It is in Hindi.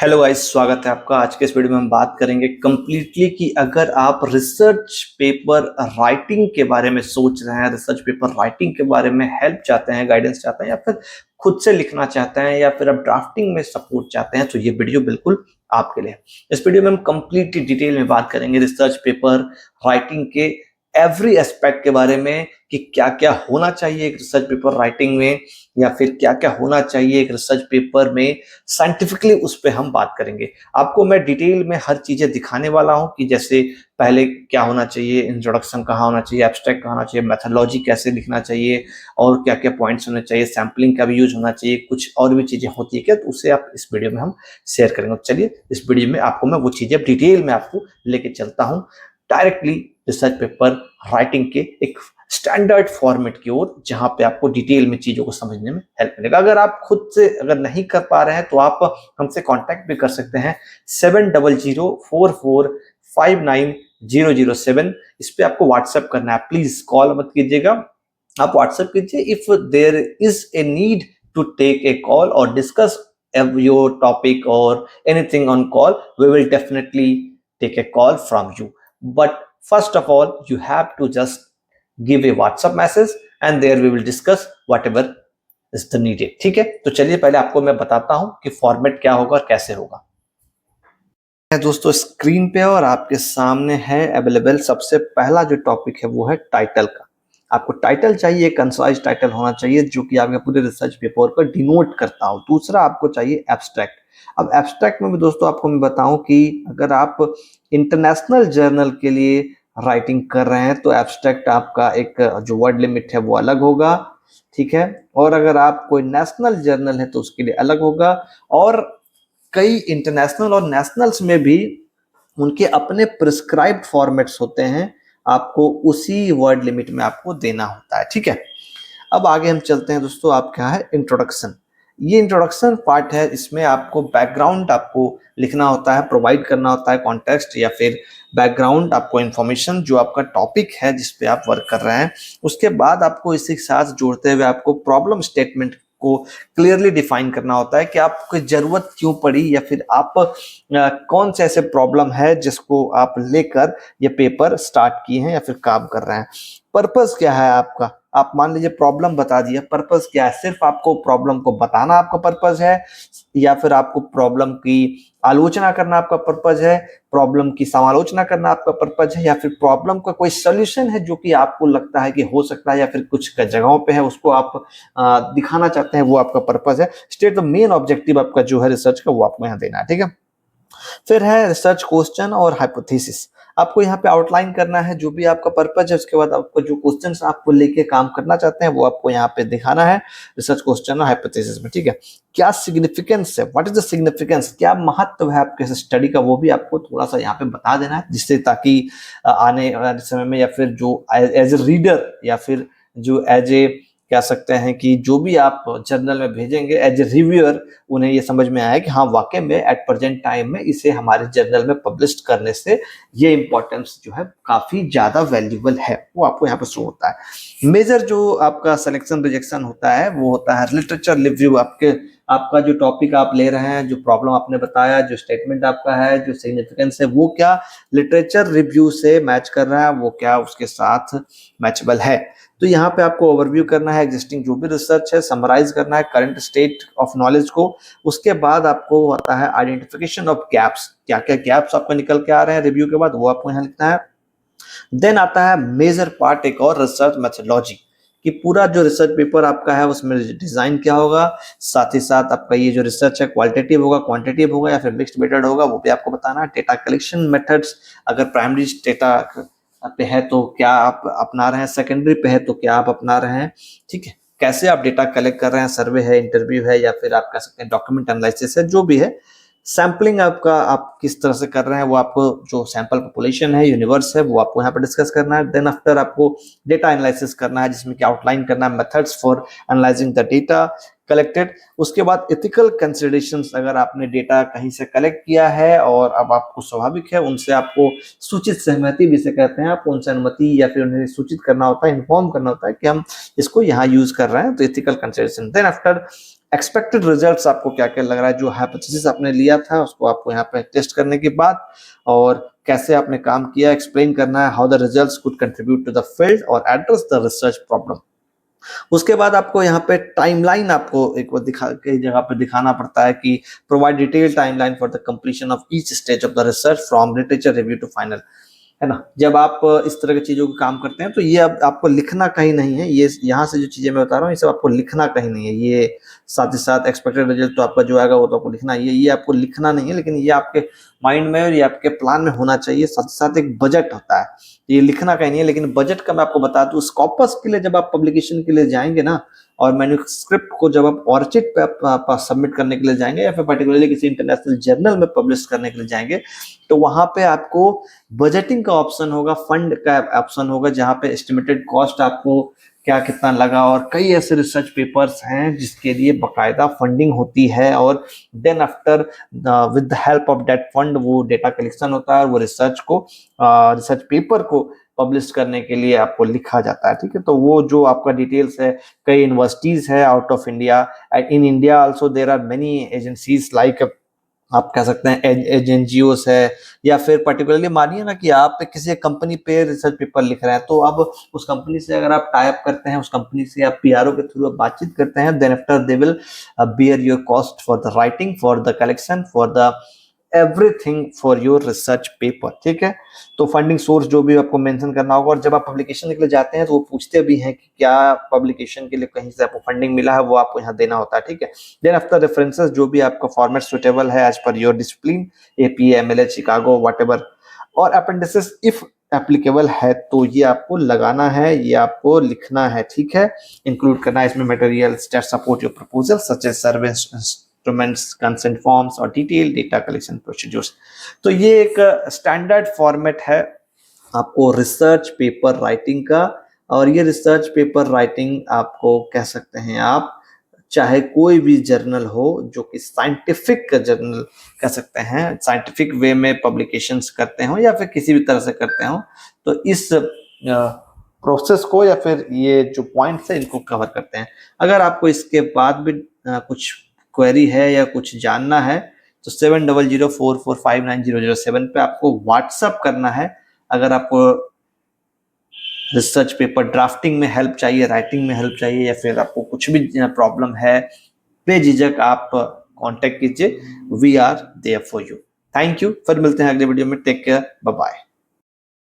हेलो गाइस, स्वागत है आपका। आज के इस वीडियो में हम बात करेंगे कंप्लीटली कि अगर आप रिसर्च पेपर राइटिंग के बारे में सोच रहे हैं, रिसर्च पेपर राइटिंग के बारे में हेल्प चाहते हैं, गाइडेंस चाहते हैं, या फिर खुद से लिखना चाहते हैं, या फिर आप ड्राफ्टिंग में सपोर्ट चाहते हैं, तो ये वीडियो बिल्कुल आपके लिए। इस वीडियो में हम कंप्लीटली डिटेल में बात करेंगे रिसर्च पेपर राइटिंग के एवरी एस्पेक्ट के बारे में कि क्या क्या होना चाहिए एक रिसर्च पेपर राइटिंग में, या फिर क्या क्या होना चाहिए एक रिसर्च पेपर में साइंटिफिकली। उस पर हम बात करेंगे। आपको मैं डिटेल में हर चीजें दिखाने वाला हूं कि जैसे पहले क्या होना चाहिए, इंट्रोडक्शन कहाँ होना चाहिए, एब्स्ट्रैक्ट कहाँ होना चाहिए, मेथोडोलॉजी कैसे लिखना चाहिए, और क्या क्या पॉइंट्स होने चाहिए, सैम्पलिंग का भी यूज होना चाहिए, कुछ और भी चीजें होती है क्या, तो उसे आप इस वीडियो में हम शेयर करेंगे। चलिए इस वीडियो में आपको मैं वो चीजें डिटेल में आपको लेके चलता हूँ डायरेक्टली रिसर्च पेपर राइटिंग के एक स्टैंडर्ड फॉर्मेट की ओर, जहां पे आपको डिटेल में चीजों को समझने में हेल्प मिलेगा। अगर आप खुद से अगर नहीं कर पा रहे हैं तो आप हमसे कांटेक्ट भी कर सकते हैं 7004459007। इस पे आपको व्हाट्सएप करना है, प्लीज कॉल मत कीजिएगा, आप व्हाट्सएप कीजिए। If there is a need to take a call और डिस्कस योर टॉपिक और anything on call, we will definitely take a call from you. But first of all, you have to just give a WhatsApp message and there we will discuss whatever is the needed. ठीक है, तो चलिए पहले आपको मैं बताता हूं कि फॉर्मेट क्या होगा और कैसे होगा। दोस्तों स्क्रीन पे और आपके सामने है अवेलेबल सबसे पहला जो टॉपिक है वो है टाइटल का। आपको टाइटल चाहिए, कंसाइज टाइटल होना चाहिए जो कि आपके पूरे रिसर्च पेपर को डिनोट करता हो। दूसरा आपको चाहिए एब्स्ट्रैक्ट। अब एब्स्ट्रैक्ट में भी दोस्तों आपको मैं बताऊं कि अगर आप इंटरनेशनल जर्नल के लिए राइटिंग कर रहे हैं तो एब्स्ट्रैक्ट आपका एक जो वर्ड लिमिट है वो अलग होगा, ठीक है। और अगर आप कोई नेशनल जर्नल है तो उसके लिए अलग होगा। और कई इंटरनेशनल और नेशनल्स में भी उनके अपने प्रिस्क्राइब्ड फॉर्मेट्स होते हैं, आपको उसी वर्ड लिमिट में आपको देना होता है, ठीक है। अब आगे हम चलते हैं दोस्तों, आपका है इंट्रोडक्शन। ये इंट्रोडक्शन पार्ट है, इसमें आपको बैकग्राउंड आपको लिखना होता है, प्रोवाइड करना होता है कॉन्टेक्स्ट या फिर बैकग्राउंड आपको इन्फॉर्मेशन जो आपका टॉपिक है जिस पे आप वर्क कर रहे हैं। उसके बाद आपको इसी के साथ जोड़ते हुए आपको प्रॉब्लम स्टेटमेंट को क्लियरली डिफाइन करना होता है कि आपको जरूरत क्यों पड़ी, या फिर आप कौन से ऐसे प्रॉब्लम है जिसको आप लेकर ये पेपर स्टार्ट किए हैं या फिर काम कर रहे हैं। पर्पस क्या है आपका, आप मान लीजिए प्रॉब्लम बता दिया, पर्पस क्या है, सिर्फ आपको प्रॉब्लम को बताना आपका पर्पस है, या फिर आपको प्रॉब्लम की आलोचना करना आपका पर्पस है, प्रॉब्लम की समालोचना करना आपका पर्पस है, या फिर प्रॉब्लम का कोई सोल्यूशन है जो कि आपको लगता है कि हो सकता है, या फिर कुछ जगहों पे है उसको आप दिखाना चाहते हैं, वो आपका पर्पस है। स्टेट द मेन ऑब्जेक्टिव आपका जो है रिसर्च का, वो आपको यहाँ देना है, ठीक है। फिर है रिसर्च क्वेश्चन और हाइपोथेसिस। आपको यहाँ पे आउटलाइन करना है जो भी आपका पर्पज है, उसके बाद आपको जो क्वेश्चंस आपको लेके काम करना चाहते हैं वो आपको यहाँ पे दिखाना है रिसर्च क्वेश्चन और हाइपोथेसिस में, ठीक है। क्या सिग्निफिकेंस है, व्हाट इज द सिग्निफिकेंस, क्या महत्व है आपके स्टडी का, वो भी आपको थोड़ा सा यहाँ पे बता देना है, जिससे ताकि आने वाले समय में या फिर जो एज ए रीडर या फिर जो एज ए कह सकते हैं कि जो भी आप जर्नल में भेजेंगे एज ए रिव्यूअर, उन्हें ये समझ में आया कि हाँ वाकई में एट प्रेजेंट टाइम में इसे हमारे जर्नल में पब्लिश करने से ये इंपॉर्टेंस जो है काफी ज्यादा वैल्यूबल है, वो आपको यहाँ पे शो होता है। मेजर जो आपका सिलेक्शन रिजेक्शन होता है वो होता है लिटरेचर रिव्यू। आपका जो टॉपिक आप ले रहे हैं, जो प्रॉब्लम आपने बताया, जो स्टेटमेंट आपका है, जो सिग्निफिकेंस है, वो क्या लिटरेचर रिव्यू से मैच कर रहा है, वो क्या उसके साथ मैचेबल है। तो यहाँ पे आपको ओवरव्यू करना है एग्जिस्टिंग जो भी रिसर्च है, समराइज करना है करंट स्टेट ऑफ नॉलेज को। उसके बाद आपको आता है आइडेंटिफिकेशन ऑफ गैप्स, क्या क्या गैप्स आपको निकल के आ रहे हैं रिव्यू के बाद, वो आपको यहाँ लिखना है। देन आता है मेजर पार्ट एक और, रिसर्च मेथोडोलॉजी, कि पूरा जो रिसर्च पेपर आपका है उसमें डिजाइन क्या होगा, साथ ही साथ आपका ये जो रिसर्च है क्वालिटेटिव होगा, क्वांटिटेटिव होगा, या फिर मिक्स्ड मेथड होगा, वो भी आपको बताना है। डेटा कलेक्शन मेथड्स, अगर प्राइमरी डेटा पे है तो क्या आप अपना रहे हैं, सेकेंडरी पे है तो क्या आप अपना रहे हैं, ठीक है। कैसे आप डेटा कलेक्ट कर रहे हैं, सर्वे है, इंटरव्यू है, या फिर आप कह सकते हैं डॉक्यूमेंट एनालिसिस है, जो भी है। सैम्पलिंग आपका आप किस तरह से कर रहे हैं, वो आपको जो सैंपल पॉपुलेशन है, यूनिवर्स है, वो आपको यहाँ पे डिस्कस करना है। देन आफ्टर आपको डेटा एनालिसिस करना है, जिसमें कि आउटलाइन करना है methods for analysing the data collected. उसके बाद एथिकल कंसिडरेशंस, अगर आपने डेटा कहीं से कलेक्ट किया है और अब आपको स्वाभाविक है उनसे आपको सूचित सहमति भी से कहते हैं, आपको उनसे अनुमति या फिर उन्हें सूचित करना होता है, इन्फॉर्म करना होता है कि हम इसको यहाँ यूज कर रहे हैं, तो ethical consideration. Then after expected results आपको क्या क्या लग रहा है, जो हाइपोथेसिस आपने लिया था उसको आपको यहाँ पे टेस्ट करने के बाद और कैसे आपने काम किया एक्सप्लेन करना है, how the results could contribute to the field और एड्रेस द रिसर्च प्रॉब्लम। उसके बाद आपको यहाँ पे टाइमलाइन आपको एक बार दिखा कई जगह पे दिखाना पड़ता है कि provide detail timeline for the completion of each stage of the research from literature review to final, है ना। जब आप इस तरह की चीजों को काम करते हैं तो ये अब आपको लिखना कहीं नहीं है, ये यहाँ से जो चीजें मैं बता रहा हूँ ये सब आपको लिखना कहीं नहीं है। ये साथ ही साथ एक्सपेक्टेड रिजल्ट तो आपका जो आएगा वो तो आपको लिखना है, ये आपको लिखना नहीं है, लेकिन ये आपके माइंड में और ये आपके प्लान में होना चाहिए। साथ ही साथ एक बजट होता है, ये लिखना कहीं नहीं है, लेकिन बजट का मैं आपको बता दूं, स्कॉपस के लिए जब आप पब्लिकेशन के लिए जाएंगे ना और मैन्युस्क्रिप्ट को जब आप ऑर्चिड पे आप सबमिट करने के लिए जाएंगे या फिर पर्टिकुलरली किसी इंटरनेशनल जर्नल में पब्लिश करने के लिए जाएंगे, तो वहां पे आपको बजटिंग का ऑप्शन होगा, फंड का ऑप्शन होगा, जहां पे एस्टिमेटेड कॉस्ट आपको क्या कितना लगा, और कई ऐसे रिसर्च पेपर्स हैं जिसके लिए बकायदा फंडिंग होती है। और then after with the help of that fund वो डेटा कलेक्शन होता है और वो रिसर्च पेपर को पब्लिश करने के लिए आपको लिखा जाता है, ठीक है। तो वो जो आपका डिटेल्स है, कई यूनिवर्सिटीज है out of India, in India also there are many agencies like आप कह सकते हैं एनजीओस है, या फिर पर्टिकुलरली मानिए ना कि आप किसी कंपनी पे रिसर्च पेपर लिख रहे हैं, तो अब उस कंपनी से अगर आप टाई अप करते हैं, उस कंपनी से आप पीआरओ के थ्रू बातचीत करते हैं, then after they will bear your cost for the writing, for the collection, for the everything for your research paper, ठीक है। तो फंडिंग सोर्स जो भी आपको मेंशन करना होगा, और जब आप पब्लिकेशन के लिए जाते हैं तो वो पूछते भी हैं कि क्या पब्लिकेशन के लिए कहीं से आपको फंडिंग मिला है, वो आपको यहाँ देना होता है, ठीक है। देन आफ्टर रेफरेंसेस जो भी आपका फॉर्मेट सुटेबल है as per your discipline, APA, MLA, Chicago, whatever, और अपेंडिसेस इफ एप्लीकेबल है तो ये आपको लगाना है, ये आपको लिखना है, ठीक है। इंक्लूड करना है इसमें materials that support your proposal such as survey instruments, consent forms और डिटेल डेटा कलेक्शन प्रोसीड्यूर्स। तो ये एक स्टैंडर्ड फॉर्मेट है आपको रिसर्च पेपर राइटिंग का। और ये रिसर्च पेपर राइटिंग आपको कह सकते हैं आप, चाहे कोई भी जर्नल हो जो कि साइंटिफिक जर्नल कह सकते हैं, साइंटिफिक वे में पब्लिकेशंस करते हो या फिर किसी भी तरह से करते हो, तो इस प्रोसेस को या फिर ये जो पॉइंट्स है इनको कवर करते हैं। अगर आपको इसके बाद भी कुछ क्वेरी है या कुछ जानना है तो 7004459007 पे आपको व्हाट्सअप करना है। अगर आपको रिसर्च पेपर ड्राफ्टिंग में हेल्प चाहिए, राइटिंग में हेल्प चाहिए, या फिर आपको कुछ भी प्रॉब्लम है, बेझिझक आप कांटेक्ट कीजिए, we are there for you. Thank you, फिर मिलते हैं अगले वीडियो में, टेक केयर, बाय बाय।